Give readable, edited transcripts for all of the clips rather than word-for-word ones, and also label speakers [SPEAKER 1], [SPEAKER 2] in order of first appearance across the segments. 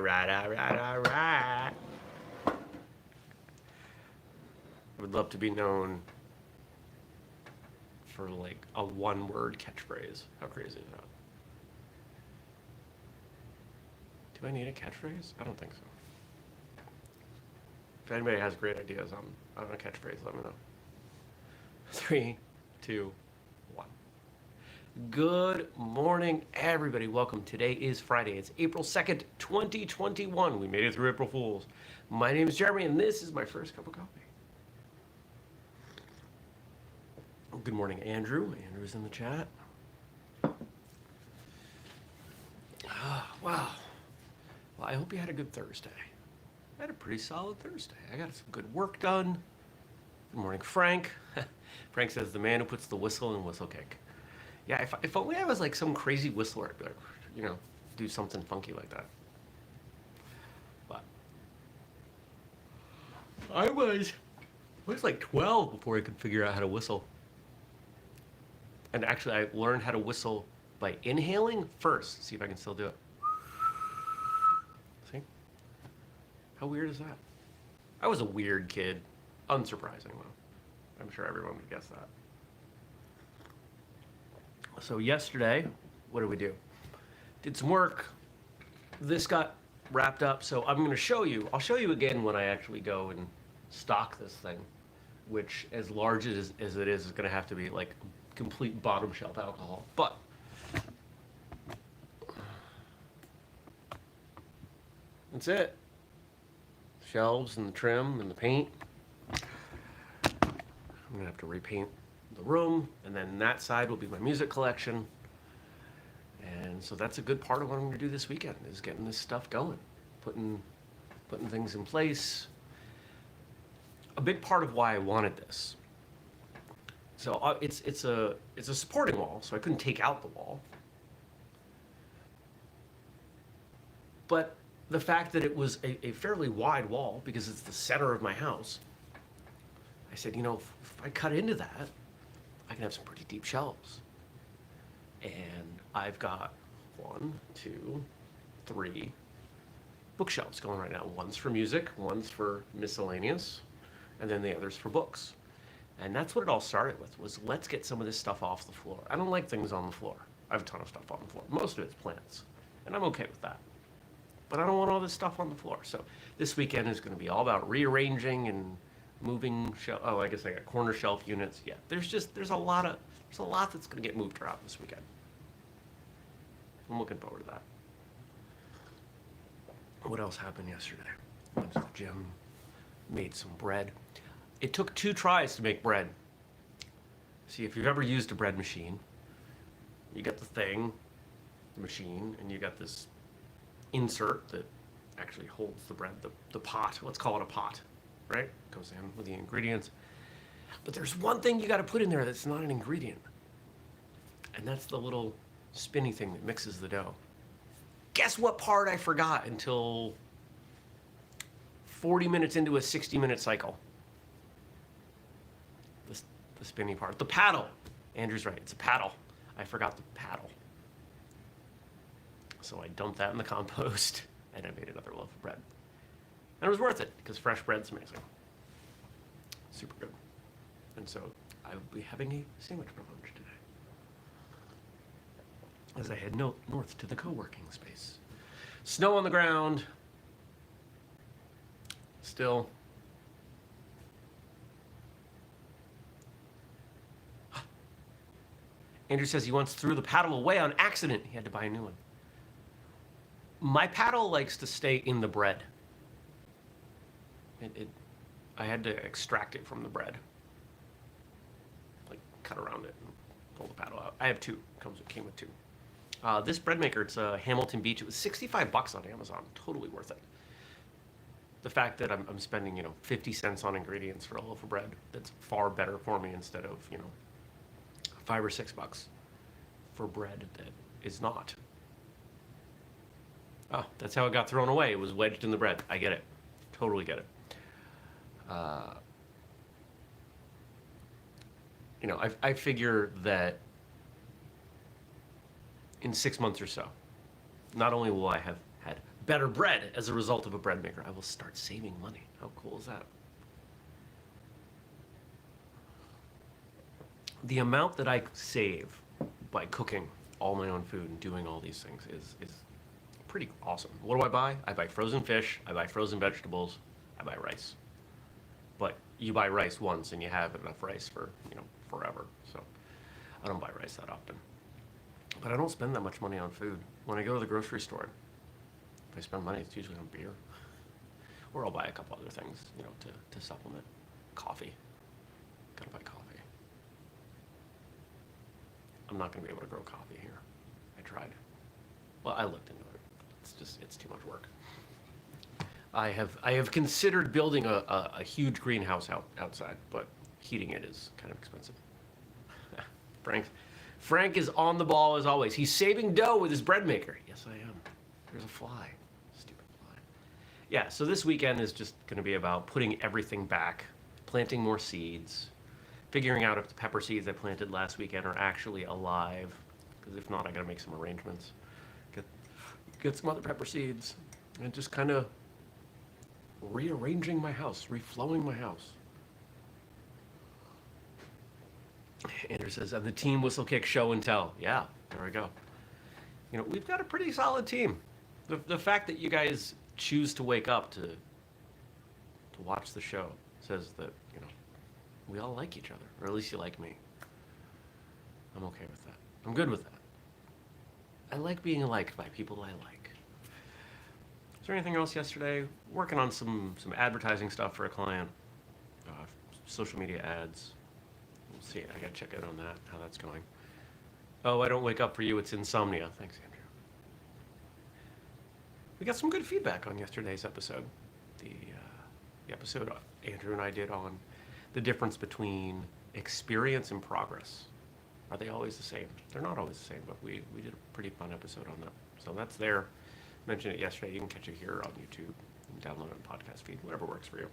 [SPEAKER 1] right, all right, all right. I would love to be known for like a one-word catchphrase. How crazy is that? Do I need a catchphrase? I don't think so. If anybody has great ideas on a catchphrase, let me know. 3, 2, 1. Good morning, everybody. Welcome. Today is Friday. It's April 2nd, 2021. We made it through April Fools. My name is Jeremy, and this is my first cup of coffee. Good morning, Andrew. Andrew's in the chat. Wow. Well, I hope you had a good Thursday. I had a pretty solid Thursday. I got some good work done. Good morning, Frank. Frank says, the man who puts the whistle in whistlekick. Yeah, if only I was like some crazy whistler, I'd be like, do something funky like that. But I was like 12 before I could figure out how to whistle. And actually, I learned how to whistle by inhaling first. See if I can still do it. See? How weird is that? I was a weird kid. Unsurprising, though. I'm sure everyone would guess that. So yesterday, what did we do? Did some work. This got wrapped up, so I'm going to show you. I'll show you again when I actually go and stock this thing, which, as large as it is going to have to be like complete bottom shelf alcohol. But that's it. Shelves and the trim and the paint. I'm gonna have to repaint the room, and then that side will be my music collection. And so that's a good part of what I'm gonna do this weekend, is getting this stuff going, putting things in place. A big part of why I wanted this. So it's a supporting wall, so I couldn't take out the wall. But the fact that it was a fairly wide wall, because it's the center of my house, I said, if I cut into that, I can have some pretty deep shelves. And I've got 1, 2, 3 bookshelves going right now. One's for music, one's for miscellaneous, and then the other's for books. And that's what it all started with, was let's get some of this stuff off the floor. I don't like things on the floor. I have a ton of stuff on the floor. Most of it's plants, and I'm okay with that. But I don't want all this stuff on the floor. So this weekend is going to be all about rearranging and moving I guess I got corner shelf units. Yeah, there's a lot that's going to get moved around this weekend. I'm looking forward to that. What else happened yesterday? Went to the gym, made some bread. It took 2 tries to make bread. See, if you've ever used a bread machine, you got the thing, the machine, and you got this insert that actually holds the bread, the pot. Let's call it a pot, right? Goes in with the ingredients. But there's one thing you got to put in there that's not an ingredient, and that's the little spinny thing that mixes the dough. Guess what part I forgot until 40 minutes into a 60-minute cycle? The spinny part. The paddle. Andrew's right. It's a paddle. I forgot the paddle. So I dumped that in the compost, and I made another loaf of bread. And it was worth it, because fresh bread's amazing. Super good. And so I will be having a sandwich for lunch today, as I head north to the co-working space. Snow on the ground. Still. Andrew says he once threw the paddle away on accident. He had to buy a new one. My paddle likes to stay in the bread. I had to extract it from the bread. Like, cut around it and pull the paddle out. I have 2. Came with 2. This bread maker, it's a Hamilton Beach. It was $65 on Amazon. Totally worth it. The fact that I'm spending, 50 cents on ingredients for a loaf of bread, that's far better for me instead of, $5 or $6 for bread that is not. Oh, that's how it got thrown away. It was wedged in the bread. I get it. Totally get it. I figure that in 6 months or so, not only will I have had better bread as a result of a bread maker. I will start saving money. How cool is that? The amount that I save by cooking all my own food and doing all these things is pretty awesome. What do I buy? I buy frozen fish, I buy frozen vegetables, I buy rice. But you buy rice once and you have enough rice for, forever. So I don't buy rice that often. But I don't spend that much money on food. When I go to the grocery store, if I spend money, it's usually on beer. Or I'll buy a couple other things, to supplement. Coffee. Gotta buy coffee. I'm not gonna be able to grow coffee here. I tried. Well, I looked into it. It's too much work. I have considered building a huge greenhouse outside, but heating it is kind of expensive. Frank is on the ball as always. He's saving dough with his bread maker. Yes, I am. There's a fly. Stupid fly. Yeah, so this weekend is just going to be about putting everything back, planting more seeds, figuring out if the pepper seeds I planted last weekend are actually alive, because if not, I got to make some arrangements. Get some other pepper seeds, and just kind of rearranging my house, reflowing my house. Andrew says, and the team whistlekick show and tell. Yeah, there we go. We've got a pretty solid team. The fact that you guys choose to wake up to watch the show says that, we all like each other, or at least you like me. I'm okay with that. I'm good with that. I like being liked by people I like. Is there anything else yesterday? Working on some advertising stuff for a client, social media ads. We'll see. I gotta check in on that, how that's going. Oh, I don't wake up for you. It's insomnia. Thanks, Andrew. We got some good feedback on yesterday's episode. The episode Andrew and I did on the difference between experience and progress. Are they always the same? They're not always the same, but we did a pretty fun episode on that. So that's there. Mentioned it yesterday. You can catch it here on YouTube. You can download it on the podcast feed, whatever works for you.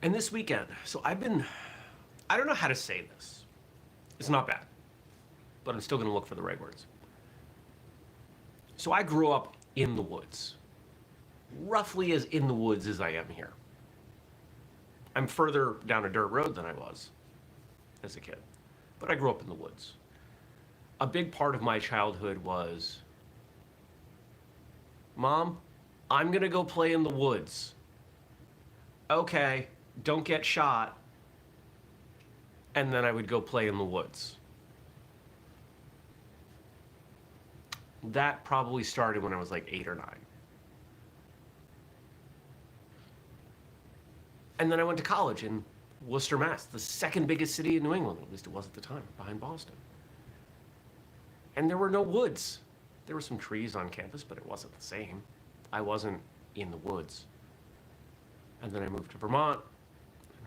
[SPEAKER 1] And this weekend, so I don't know how to say this. It's not bad, but I'm still going to look for the right words. So I grew up in the woods, roughly as in the woods as I am here. I'm further down a dirt road than I was as a kid, but I grew up in the woods. A big part of my childhood was, Mom, I'm going to go play in the woods. Okay, don't get shot. And then I would go play in the woods. That probably started when I was like 8 or 9. And then I went to college in Worcester, Mass., the second biggest city in New England, at least it was at the time, behind Boston. And there were no woods. There were some trees on campus, but it wasn't the same. I wasn't in the woods. And then I moved to Vermont,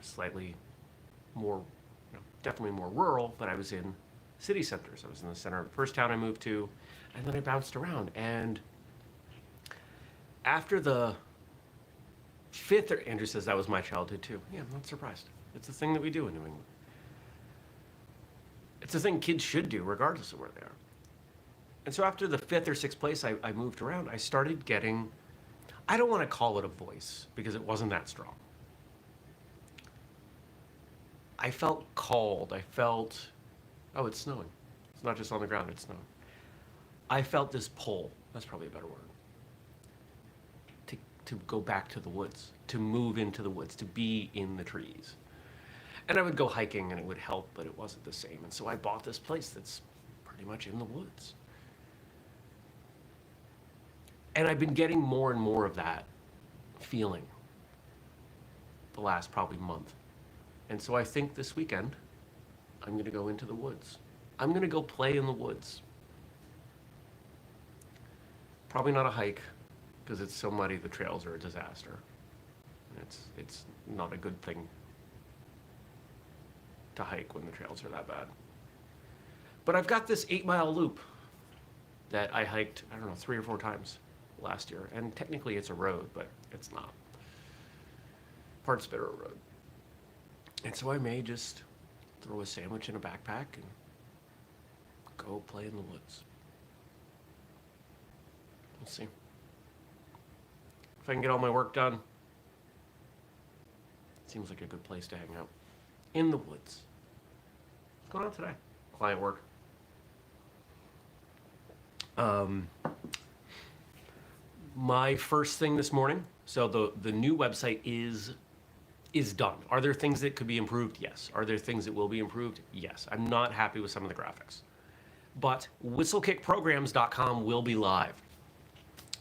[SPEAKER 1] slightly more, definitely more rural, but I was in city centers. I was in the center of the first town I moved to, and then I bounced around. And after the fifth, Andrew says that was my childhood too. Yeah, I'm not surprised. It's a thing that we do in New England. It's a thing kids should do regardless of where they are. And so after the 5th or 6th place I moved around, I started getting, I don't want to call it a voice because it wasn't that strong. I felt called. I felt, oh, it's snowing. It's not just on the ground, it's snowing. I felt this pull, that's probably a better word, to go back to the woods, to move into the woods, to be in the trees. And I would go hiking and it would help, but it wasn't the same. And so I bought this place that's pretty much in the woods. And I've been getting more and more of that feeling the last probably month. And so I think this weekend, I'm going to go into the woods. I'm going to go play in the woods. Probably not a hike, because it's so muddy, the trails are a disaster. It's not a good thing to hike when the trails are that bad. But I've got this 8-mile loop that I hiked, 3 or 4 times last year. And technically it's a road, but it's not. Parts of it are a road. And so I may just throw a sandwich in a backpack and go play in the woods. Let's see. If I can get all my work done, seems like a good place to hang out. In the woods. What's going on today? Client work. My first thing this morning, so the new website is done. Are there things that could be improved? Yes. Are there things that will be improved? Yes. I'm not happy with some of the graphics. But whistlekickprograms.com will be live.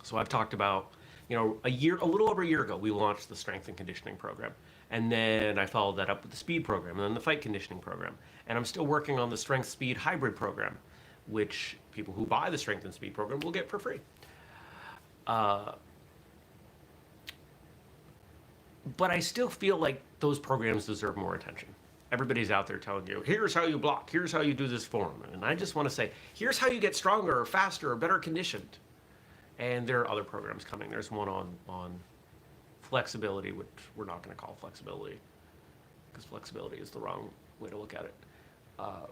[SPEAKER 1] So I've talked about, a little over a year ago, we launched the strength and conditioning program. And then I followed that up with the speed program and then the fight conditioning program. And I'm still working on the strength speed hybrid program, which people who buy the strength and speed program will get for free. But I still feel like those programs deserve more attention. Everybody's out there telling you, here's how you block, here's how you do this form. And I just want to say, here's how you get stronger or faster or better conditioned. And there are other programs coming. There's one on flexibility, which we're not going to call flexibility, because flexibility is the wrong way to look at it.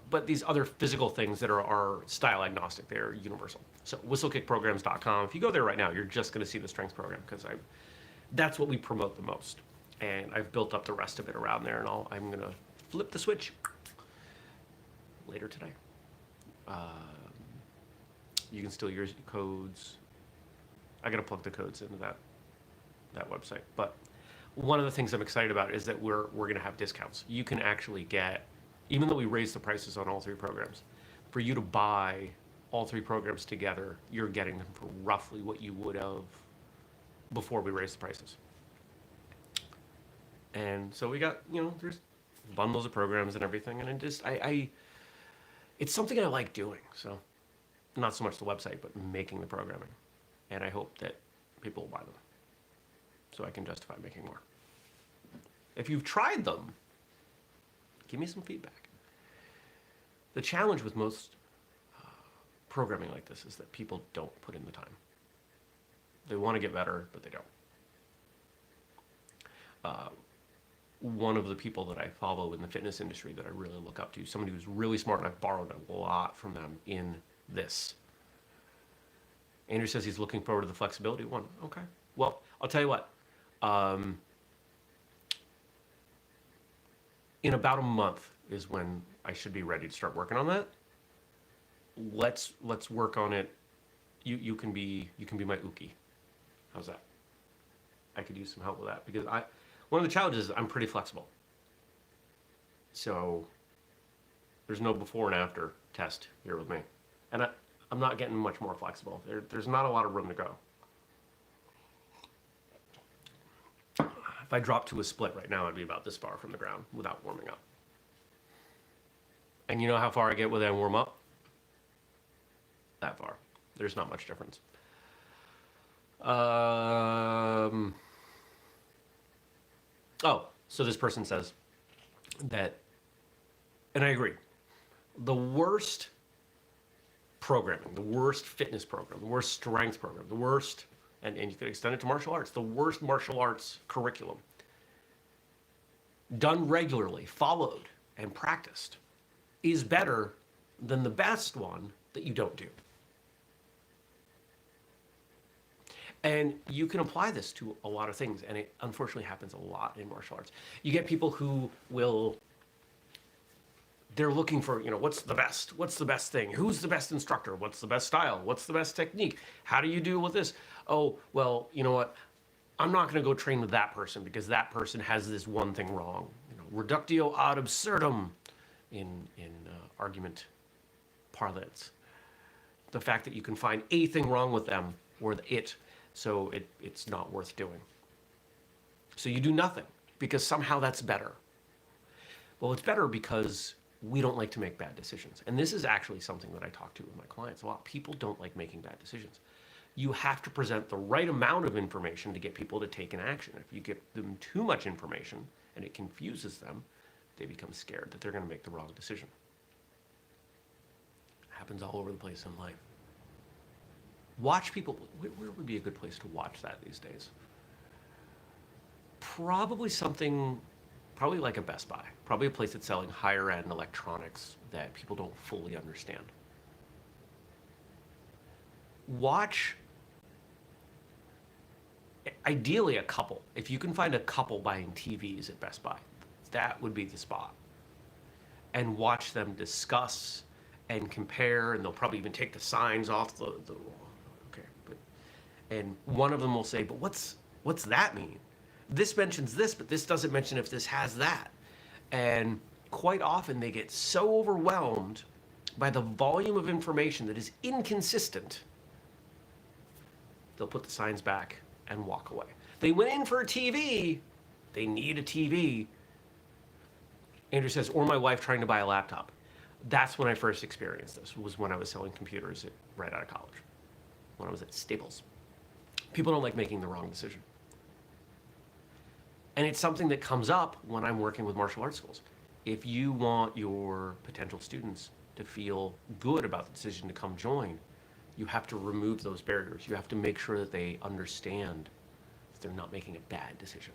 [SPEAKER 1] But these other physical things that are style agnostic, they're universal. So whistlekickprograms.com, if you go there right now, you're just going to see the strength program, because that's what we promote the most. And I've built up the rest of it around there, and I'm going to flip the switch later today. You can still use codes. I got to plug the codes into that website. But one of the things I'm excited about is that we're going to have discounts. You can actually get, even though we raised the prices on all three programs, for you to buy all three programs together, you're getting them for roughly what you would have before we raised the prices. And so we got, there's bundles of programs and everything, and it's something I like doing. So not so much the website, but making the programming. And I hope that people will buy them so I can justify making more. If you've tried them, give me some feedback. The challenge with most programming like this is that people don't put in the time. They want to get better, but they don't. One of the people that I follow in the fitness industry that I really look up to, somebody who's really smart, and I've borrowed a lot from them in this. Andrew says he's looking forward to the flexibility one. Okay. Well, I'll tell you what. In about a month is when I should be ready to start working on that. Let's work on it. You can be my uki. How's that? I could use some help with that, because one of the challenges is I'm pretty flexible. So there's no before and after test here with me. And I'm not getting much more flexible. There's not a lot of room to go. If I dropped to a split right now, I'd be about this far from the ground without warming up. And you know how far I get when I warm up? That far. There's not much difference. So this person says that, and I agree, the worst programming, the worst fitness program, the worst strength program, the worst, and you could extend it to martial arts, the worst martial arts curriculum, done regularly, followed, and practiced, is better than the best one that you don't do. And you can apply this to a lot of things, and it unfortunately happens a lot in martial arts. You get people who they're looking for, what's the best? What's the best thing? Who's the best instructor? What's the best style? What's the best technique? How do you do with this? Oh, well, you know what? I'm not going to go train with that person because that person has this one thing wrong. Reductio ad absurdum in argument parlance. The fact that you can find a thing wrong with them or so it's not worth doing. So you do nothing because somehow that's better. Well, it's better because we don't like to make bad decisions. And this is actually something that I talk to with my clients a lot. People don't like making bad decisions. You have to present the right amount of information to get people to take an action. If you give them too much information and it confuses them, they become scared that they're going to make the wrong decision. It happens all over the place in life. Watch people. Where would be a good place to watch that these days? Probably like a Best Buy. Probably a place that's selling higher end electronics that people don't fully understand. Watch Ideally, a couple. If you can find a couple buying TVs at Best Buy, that would be the spot. And watch them discuss and compare, and they'll probably even take the signs off the okay. And one of them will say, but what's that mean? This mentions this, but this doesn't mention if this has that. And quite often they get so overwhelmed by the volume of information that is inconsistent, they'll put the signs back and walk away. They went in for a TV, they need a TV. Andrew says, or my wife trying to buy a laptop. That's when I first experienced this, was when I was selling computers right out of college, when I was at Staples. People don't like making the wrong decision. And it's something that comes up when I'm working with martial arts schools. If you want your potential students to feel good about the decision to come join, you have to remove those barriers. You have to make sure that they understand that they're not making a bad decision.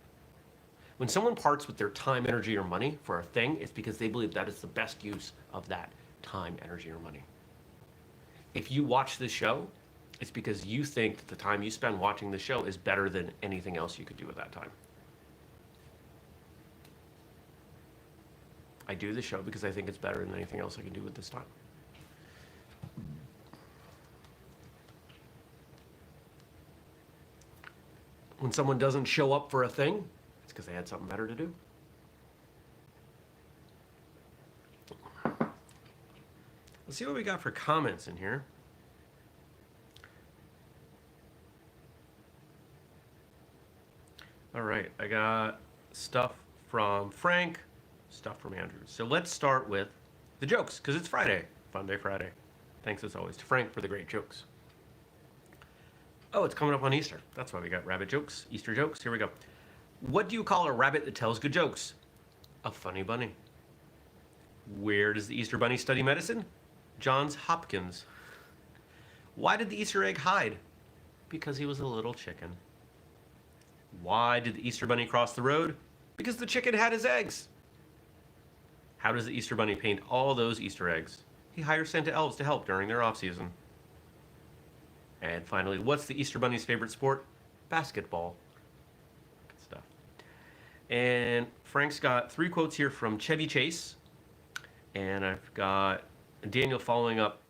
[SPEAKER 1] When someone parts with their time, energy, or money for a thing, it's because they believe that is the best use of that time, energy, or money. If you watch this show, it's because you think that the time you spend watching the show is better than anything else you could do at that time. I do the show because I think it's better than anything else I can do with this time. When someone doesn't show up for a thing, it's because they had something better to do. Let's see what we got for comments in here. All right, I got stuff from Frank, stuff from Andrew. So let's start with the jokes, because it's Friday. Funday Friday. Thanks as always to Frank for the great jokes. Oh, it's coming up on Easter. That's why we got rabbit jokes, Easter jokes. Here we go. What do you call a rabbit that tells good jokes? A funny bunny. Where does the Easter bunny study medicine? Johns Hopkins. Why did the Easter egg hide? Because he was a little chicken. Why did the Easter bunny cross the road? Because the chicken had his eggs. How does the Easter bunny paint all those Easter eggs? He hires Santa elves to help during their off-season. And finally, what's the Easter bunny's favorite sport? Basketball. Good stuff. And Frank's got 3 quotes here from Chevy Chase. And I've got Daniel following up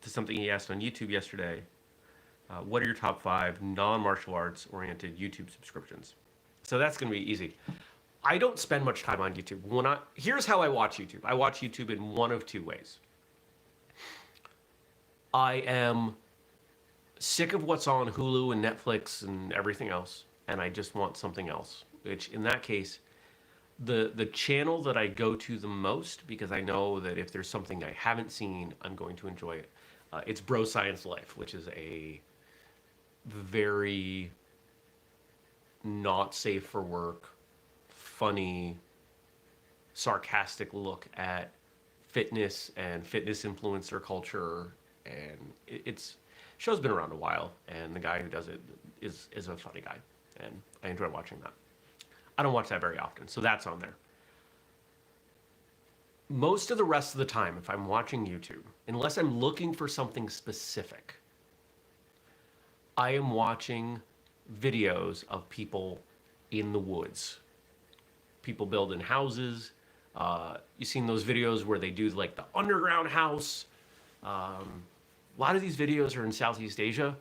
[SPEAKER 1] to something he asked on YouTube yesterday. What are your top 5 non-martial arts oriented YouTube subscriptions? So that's going to be easy. I don't spend much time on YouTube. Here's how I watch YouTube. I watch YouTube in one of 2 ways. I am sick of what's on Hulu and Netflix and everything else, and I just want something else, which in that case, the channel that I go to the most, because I know that if there's something I haven't seen, I'm going to enjoy it. It's Bro Science Life, which is a very not safe for work, funny, sarcastic look at fitness and fitness influencer culture, and show's been around a while, and the guy who does it is a funny guy, and I enjoy watching that. I don't watch that very often, so that's on there. Most of the rest of the time, if I'm watching YouTube, unless I'm looking for something specific, I am watching videos of people in the woods. People building houses. You've seen those videos where they do like the underground house. A lot of these videos are in Southeast Asia.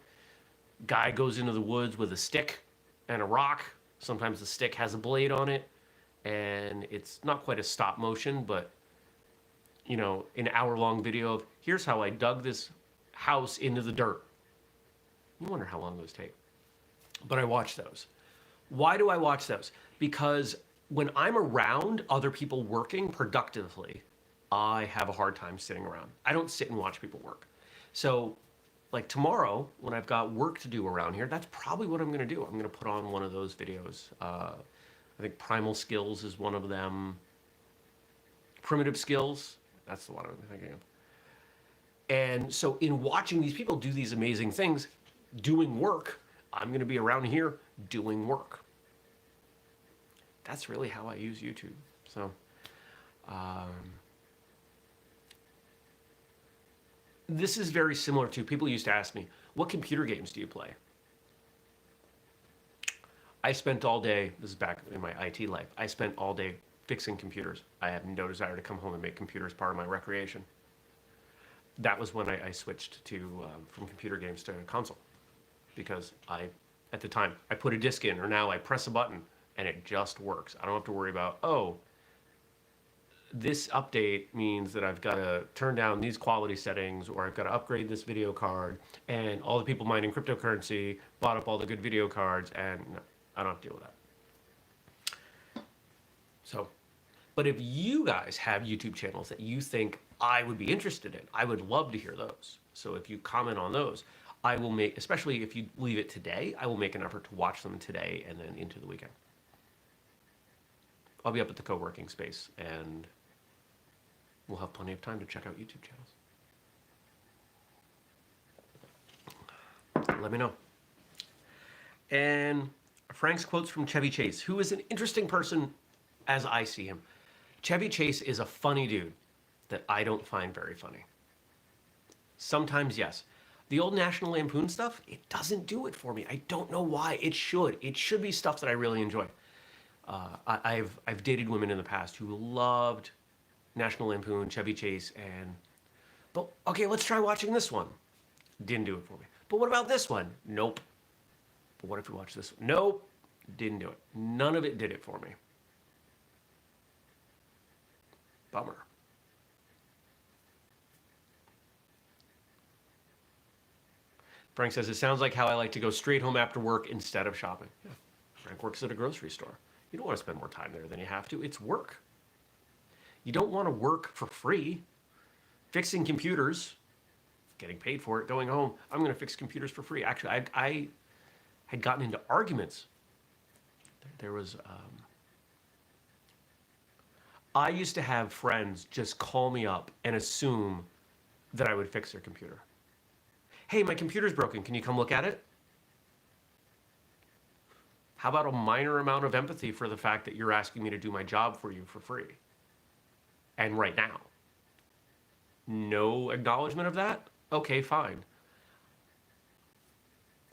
[SPEAKER 1] Guy goes into the woods with a stick and a rock. Sometimes the stick has a blade on it, and it's not quite a stop motion, but you know, an hour-long video of here's how I dug this house into the dirt. You wonder how long those take. But I watch those. Why do I watch those? Because when I'm around other people working productively, I have a hard time sitting around. I don't sit and watch people work. So like tomorrow, when I've got work to do around here, that's probably what I'm going to do. I'm going to put on one of those videos. I think Primal Skills is one of them. Primitive Skills, that's the one I'm thinking of. And so in watching these people do these amazing things, doing work, I'm going to be around here doing work. That's really how I use YouTube. So, this is very similar to, people used to ask me, what computer games do you play? I spent all day, this is back in my IT life, I spent all day fixing computers. I have no desire to come home and make computers part of my recreation. That was when I switched to from computer games to console, because at the time, I put a disc in, or now I press a button and it just works. I don't have to worry about, oh, this update means that I've got to turn down these quality settings, or I've got to upgrade this video card, and all the people mining cryptocurrency bought up all the good video cards, and no, I don't have to deal with that. So, but if you guys have YouTube channels that you think I would be interested in, I would love to hear those. So if you comment on those, I will make, especially if you leave it today, I will make an effort to watch them today and then into the weekend. I'll be up at the co-working space, and we'll have plenty of time to check out YouTube channels. Let me know. And Frank's quotes from Chevy Chase, who is an interesting person as I see him. Chevy Chase is a funny dude that I don't find very funny. Sometimes, yes. The old National Lampoon stuff, it doesn't do it for me. I don't know why. It should. It should be stuff that I really enjoy. I've dated women in the past who loved National Lampoon, Chevy Chase, but okay, let's try watching this one. Didn't do it for me. But what about this one? Nope. But what if we watch this one? Nope. Didn't do it. None of it did it for me. Bummer. Frank says, it sounds like how I like to go straight home after work instead of shopping. Yeah. Frank works at a grocery store. You don't want to spend more time there than you have to. It's work. You don't want to work for free. Fixing computers, getting paid for it, going home, I'm going to fix computers for free. Actually, I had gotten into arguments. There was, I used to have friends just call me up and assume that I would fix their computer. Hey, my computer's broken. Can you come look at it? How about a minor amount of empathy for the fact that you're asking me to do my job for you for free? And right now. No acknowledgement of that? Okay, fine.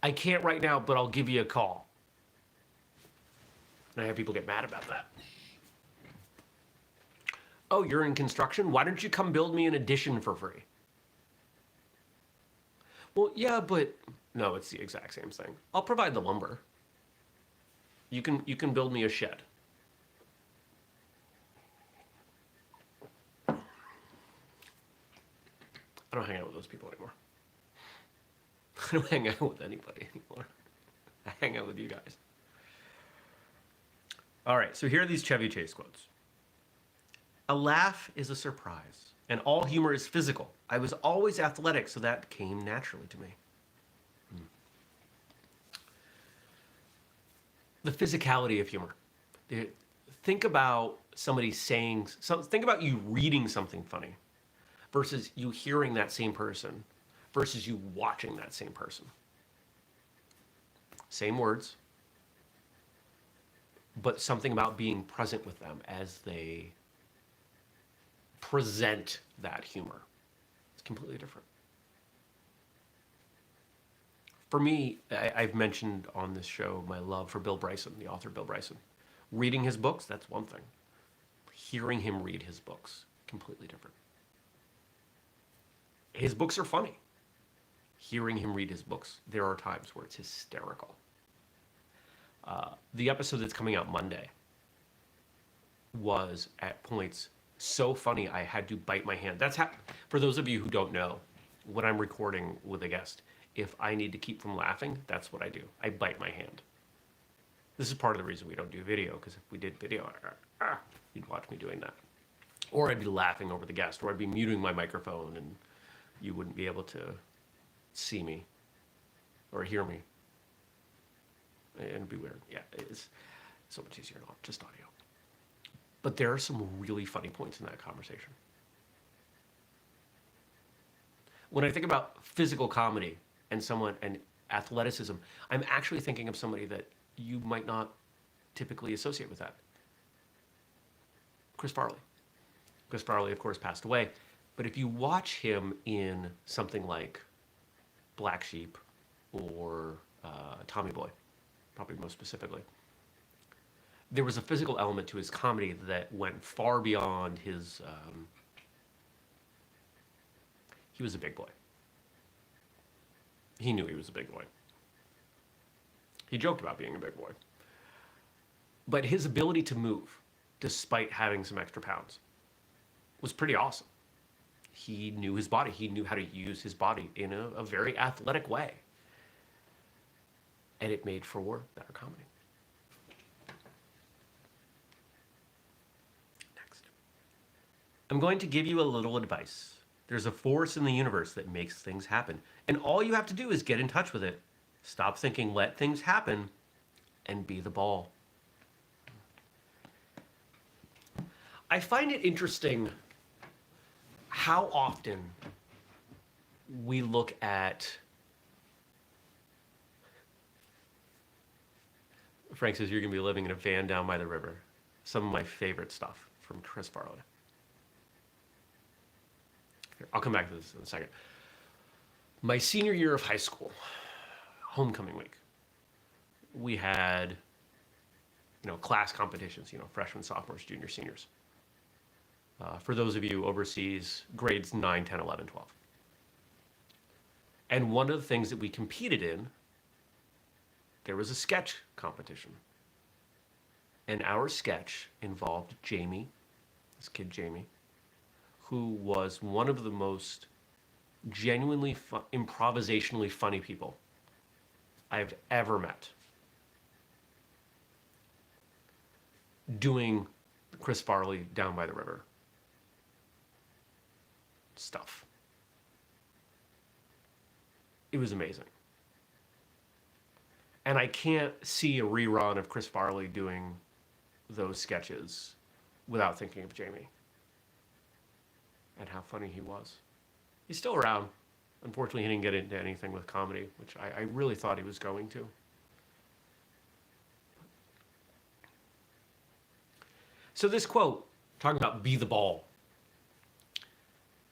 [SPEAKER 1] I can't right now, but I'll give you a call. And I have people get mad about that. Oh, you're in construction? Why don't you come build me an addition for free? Well, yeah, but no, it's the exact same thing. I'll provide the lumber. You can build me a shed. I don't hang out with those people anymore. I don't hang out with anybody anymore. I hang out with you guys. All right, so here are these Chevy Chase quotes. A laugh is a surprise, and all humor is physical. I was always athletic, so that came naturally to me. The physicality of humor. Think about somebody saying, think about you reading something funny versus you hearing that same person versus you watching that same person. Same words, but something about being present with them as they present that humor. It's completely different. For me, I've mentioned on this show my love for Bill Bryson, the author Bill Bryson. Reading his books, that's one thing. Hearing him read his books, completely different. His books are funny. Hearing him read his books, there are times where it's hysterical. The episode that's coming out Monday was at points so funny I had to bite my hand. That's how, for those of you who don't know, when I'm recording with a guest, if I need to keep from laughing, that's what I do. I bite my hand. This is part of the reason we don't do video, because if we did video, you'd watch me doing that. Or I'd be laughing over the guest, or I'd be muting my microphone and you wouldn't be able to see me or hear me. And it'd be weird. Yeah, it's so much easier not just audio. But there are some really funny points in that conversation. When I think about physical comedy and athleticism, I'm actually thinking of somebody that you might not typically associate with that. Chris Farley. Chris Farley, of course, passed away. But if you watch him in something like Black Sheep or Tommy Boy, probably most specifically. There was a physical element to his comedy that went far beyond his. He was a big boy. He knew he was a big boy. He joked about being a big boy. But his ability to move, despite having some extra pounds, was pretty awesome. He knew his body. He knew how to use his body in a very athletic way. And it made for better comedy. Next. I'm going to give you a little advice. There's a force in the universe that makes things happen. And all you have to do is get in touch with it. Stop thinking, let things happen, and be the ball. I find it interesting how often we look at. Frank says you're going to be living in a van down by the river. Some of my favorite stuff from Chris Farley. Here, I'll come back to this in a second. My senior year of high school, homecoming week, we had, class competitions, freshmen, sophomores, juniors, seniors. For those of you overseas, grades 9, 10, 11, 12. And one of the things that we competed in, there was a sketch competition. And our sketch involved Jamie, this kid Jamie, who was one of the most genuinely improvisationally funny people I've ever met. Doing Chris Farley down by the river stuff. It was amazing. And I can't see a rerun of Chris Farley doing those sketches without thinking of Jamie and how funny he was. He's still around. Unfortunately, he didn't get into anything with comedy, which I really thought he was going to. So this quote, talking about be the ball.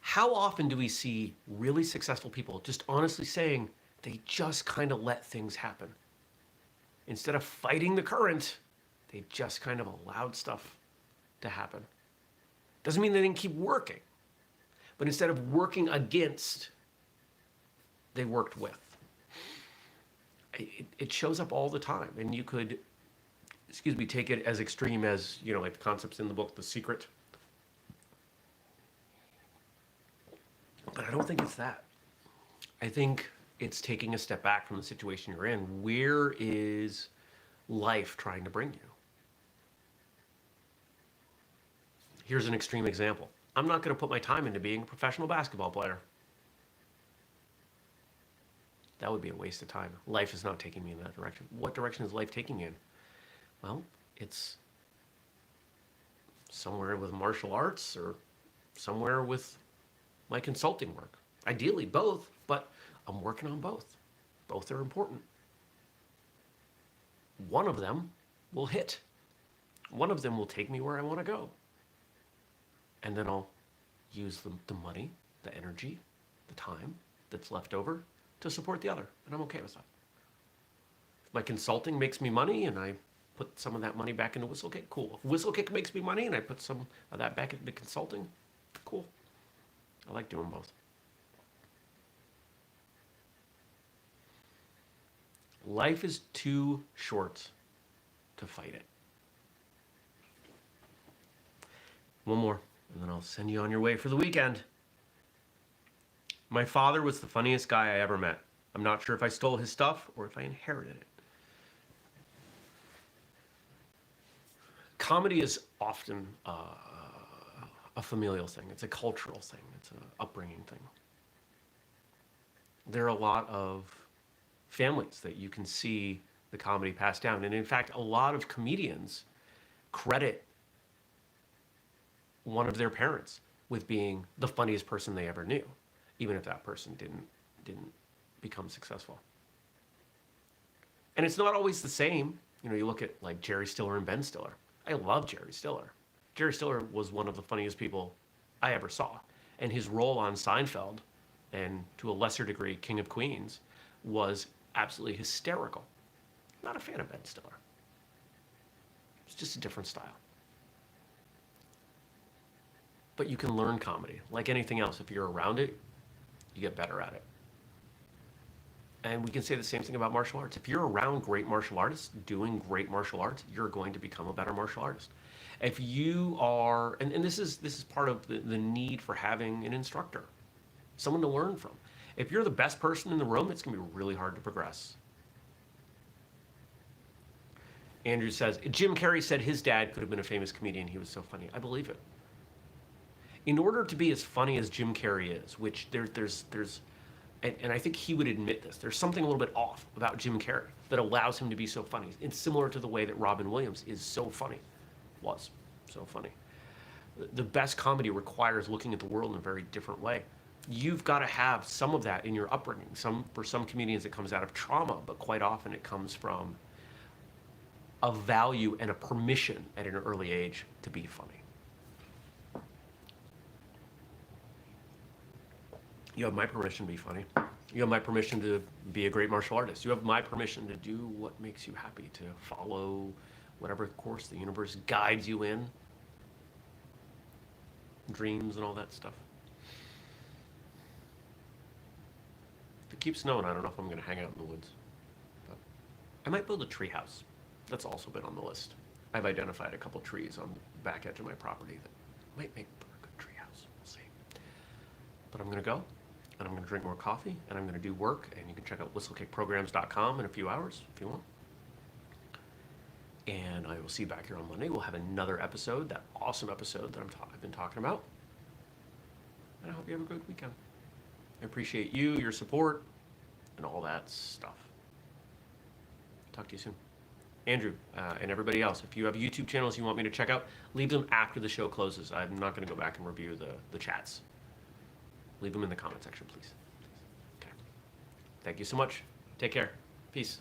[SPEAKER 1] How often do we see really successful people just honestly saying they just kind of let things happen? Instead of fighting the current, they just kind of allowed stuff to happen. Doesn't mean they didn't keep working, but instead of working against, they worked with. It shows up all the time, and you could, take it as extreme as, like the concepts in the book, The Secret. But I don't think it's that. I think it's taking a step back from the situation you're in. Where is life trying to bring you? Here's an extreme example. I'm not going to put my time into being a professional basketball player. That would be a waste of time. Life is not taking me in that direction. What direction is life taking you in? Well, it's somewhere with martial arts or somewhere with my consulting work. Ideally both, but I'm working on both. Both are important. One of them will hit. One of them will take me where I want to go. And then I'll use the money, the energy, the time that's left over to support the other. And I'm okay with that. If my consulting makes me money and I put some of that money back into whistlekick, cool. If whistlekick makes me money and I put some of that back into consulting, cool. I like doing both. Life is too short to fight it. One more, and then I'll send you on your way for the weekend. My father was the funniest guy I ever met. I'm not sure if I stole his stuff or if I inherited it. Comedy is often a familial thing. It's a cultural thing. It's an upbringing thing. There are a lot of families that you can see the comedy passed down. And in fact, a lot of comedians credit one of their parents with being the funniest person they ever knew, even if that person didn't become successful. And it's not always the same. You look at like Jerry Stiller and Ben Stiller. I love Jerry Stiller. Jerry Stiller was one of the funniest people I ever saw. And his role on Seinfeld, and to a lesser degree, King of Queens, was absolutely hysterical. Not a fan of Ben Stiller. It's just a different style. But you can learn comedy. Like anything else, if you're around it, you get better at it. And we can say the same thing about martial arts. If you're around great martial artists doing great martial arts, you're going to become a better martial artist. If you are, and this is part of the need for having an instructor, someone to learn from. If you're the best person in the room, it's going to be really hard to progress. Andrew says, Jim Carrey said his dad could have been a famous comedian. He was so funny. I believe it. In order to be as funny as Jim Carrey is, which there's and I think he would admit this, there's something a little bit off about Jim Carrey that allows him to be so funny. It's similar to the way that Robin Williams is so funny, was so funny. The best comedy requires looking at the world in a very different way. You've got to have some of that in your upbringing. For some comedians, it comes out of trauma, but quite often it comes from a value and a permission at an early age to be funny. You have my permission to be funny. You have my permission to be a great martial artist. You have my permission to do what makes you happy, to follow whatever course the universe guides you in. Dreams and all that stuff. If it keeps snowing, I don't know if I'm going to hang out in the woods. But I might build a tree house. That's also been on the list. I've identified a couple trees on the back edge of my property that might make for a good tree house. We'll see. But I'm going to go, and I'm going to drink more coffee, and I'm going to do work, and you can check out whistlekickprograms.com in a few hours if you want. And I will see you back here on Monday. We'll have another episode, that awesome episode that I've been talking about. And I hope you have a good weekend. I appreciate you, your support, and all that stuff. Talk to you soon. Andrew, and everybody else, if you have YouTube channels you want me to check out, leave them after the show closes. I'm not going to go back and review the chats. Leave them in the comment section, please. Okay. Thank you so much. Take care. Peace.